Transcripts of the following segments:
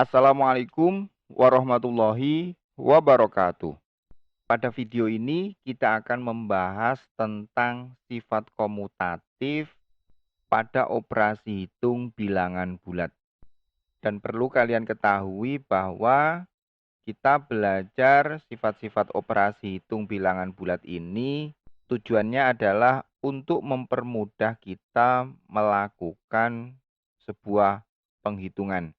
Assalamualaikum warahmatullahi wabarakatuh. Pada video ini kita akan membahas tentang sifat komutatif pada operasi hitung bilangan bulat. Dan perlu kalian ketahui bahwa kita belajar sifat-sifat operasi hitung bilangan bulat ini tujuannya adalah untuk mempermudah kita melakukan sebuah penghitungan.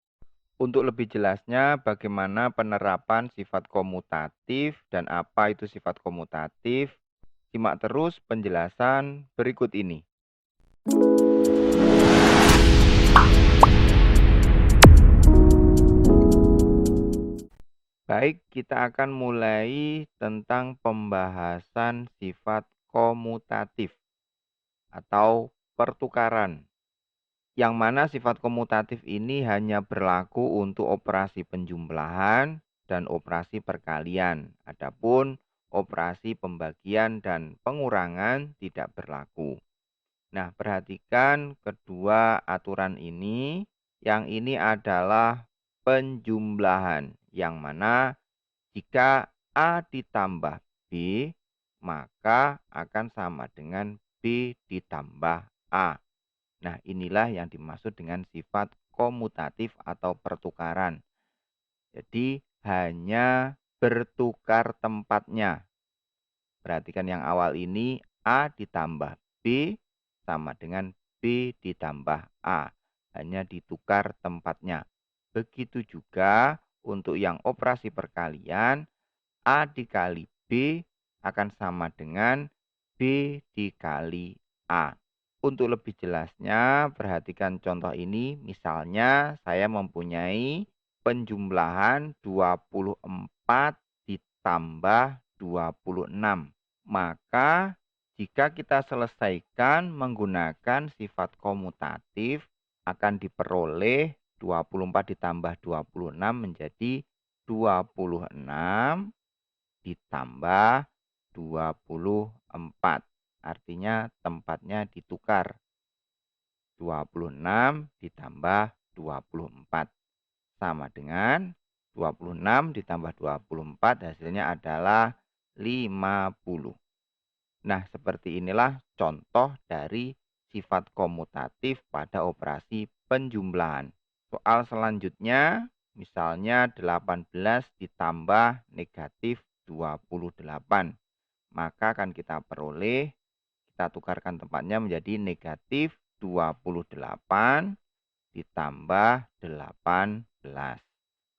Untuk lebih jelasnya bagaimana penerapan sifat komutatif dan apa itu sifat komutatif, simak terus penjelasan berikut ini. Baik, kita akan mulai tentang pembahasan sifat komutatif atau pertukaran. Yang mana sifat komutatif ini hanya berlaku untuk operasi penjumlahan dan operasi perkalian. Adapun operasi pembagian dan pengurangan tidak berlaku. Nah, perhatikan kedua aturan ini. Yang ini adalah penjumlahan. Yang mana jika A ditambah B, maka akan sama dengan B ditambah A. Nah, inilah yang dimaksud dengan sifat komutatif atau pertukaran. Jadi, hanya bertukar tempatnya. Perhatikan yang awal ini, A ditambah B sama dengan B ditambah A. Hanya ditukar tempatnya. Begitu juga untuk yang operasi perkalian, A dikali B akan sama dengan B dikali A. Untuk lebih jelasnya, perhatikan contoh ini. Misalnya, saya mempunyai penjumlahan 24 ditambah 26. Maka, jika kita selesaikan menggunakan sifat komutatif, akan diperoleh 24 ditambah 26 menjadi 26 ditambah 24. Artinya tempatnya ditukar. 26 ditambah 24. Sama dengan 26 ditambah 24 hasilnya adalah 50. Nah, seperti inilah contoh dari sifat komutatif pada operasi penjumlahan. Soal selanjutnya, misalnya 18 ditambah negatif 28. Maka akan kita peroleh, kita tukarkan tempatnya menjadi negatif 28 ditambah 18.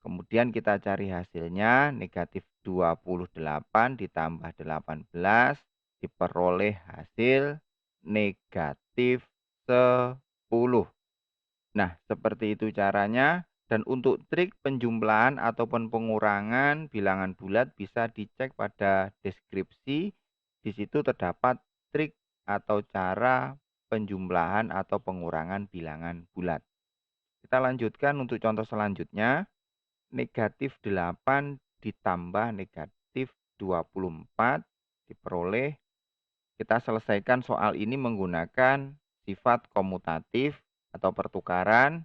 Kemudian kita cari hasilnya, negatif 28 ditambah 18 diperoleh hasil negatif 10. Nah, seperti itu caranya. Dan untuk trik penjumlahan ataupun pengurangan bilangan bulat bisa dicek pada deskripsi. Di situ terdapat trik atau cara penjumlahan atau pengurangan bilangan bulat. Kita lanjutkan untuk contoh selanjutnya. Negatif 8 ditambah negatif 24 diperoleh. Kita selesaikan soal ini menggunakan sifat komutatif atau pertukaran.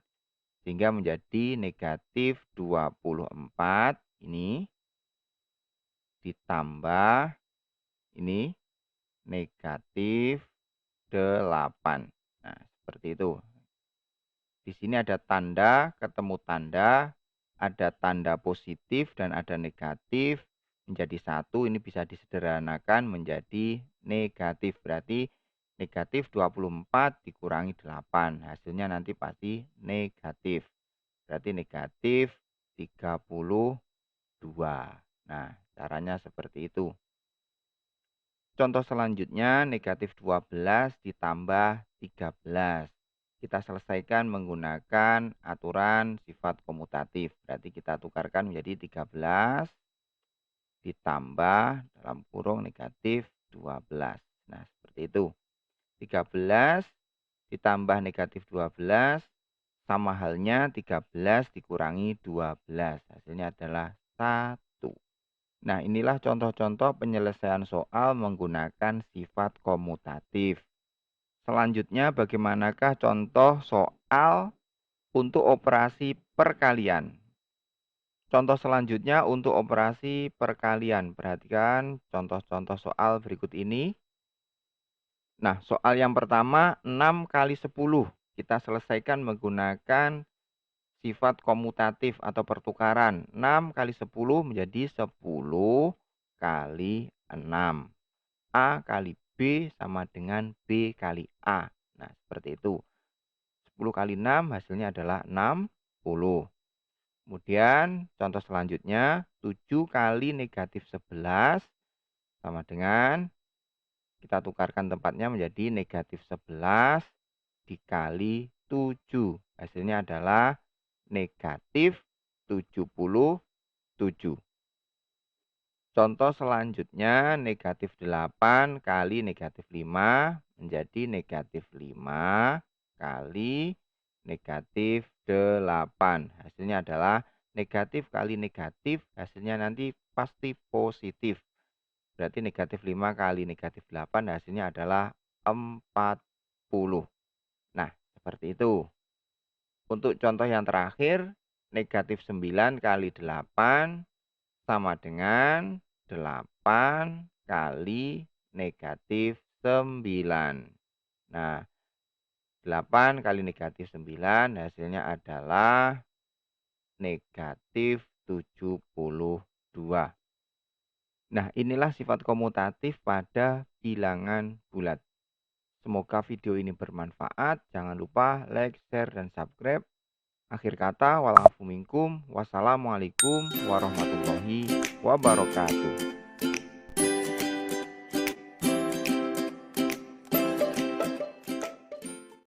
Sehingga menjadi negatif 24 ini ditambah ini negatif 8. Nah, seperti itu. Di sini ada tanda, ketemu tanda, ada tanda positif dan ada negatif. Menjadi satu, ini bisa disederhanakan menjadi negatif. Berarti negatif 24 dikurangi 8. Hasilnya nanti pasti negatif. Berarti negatif 32. Nah, caranya seperti itu. Contoh selanjutnya, negatif 12 ditambah 13. Kita selesaikan menggunakan aturan sifat komutatif. Berarti kita tukarkan menjadi 13 ditambah dalam kurung negatif 12. Nah, seperti itu. 13 ditambah negatif 12 sama halnya 13 dikurangi 12. Hasilnya adalah 1. Nah, inilah contoh-contoh penyelesaian soal menggunakan sifat komutatif. Selanjutnya, bagaimanakah contoh soal untuk operasi perkalian? Contoh selanjutnya untuk operasi perkalian. Perhatikan contoh-contoh soal berikut ini. Nah, soal yang pertama 6 kali 10. Kita selesaikan menggunakan sifat komutatif atau pertukaran. 6 kali 10 menjadi 10 kali 6. A kali B sama dengan B kali A. Nah, seperti itu. 10 kali 6 hasilnya adalah 60. Kemudian contoh selanjutnya 7 kali negatif 11 sama dengan kita tukarkan tempatnya menjadi negatif 11 dikali 7. Hasilnya adalah negatif 77. Contoh selanjutnya negatif 8 kali negatif 5 menjadi negatif 5 kali negatif 8. Hasilnya adalah negatif kali negatif, hasilnya nanti pasti positif. Berarti negatif 5 kali negatif 8 hasilnya adalah 40. Nah, seperti itu. Untuk contoh yang terakhir, negatif 9 kali 8 sama dengan 8 kali negatif 9. Nah, 8 kali negatif 9 hasilnya adalah negatif 72. Nah, inilah sifat komutatif pada bilangan bulat. Semoga video ini bermanfaat. Jangan lupa like, share, dan subscribe. Akhir kata, walafu minkum. Wassalamualaikum warahmatullahi wabarakatuh.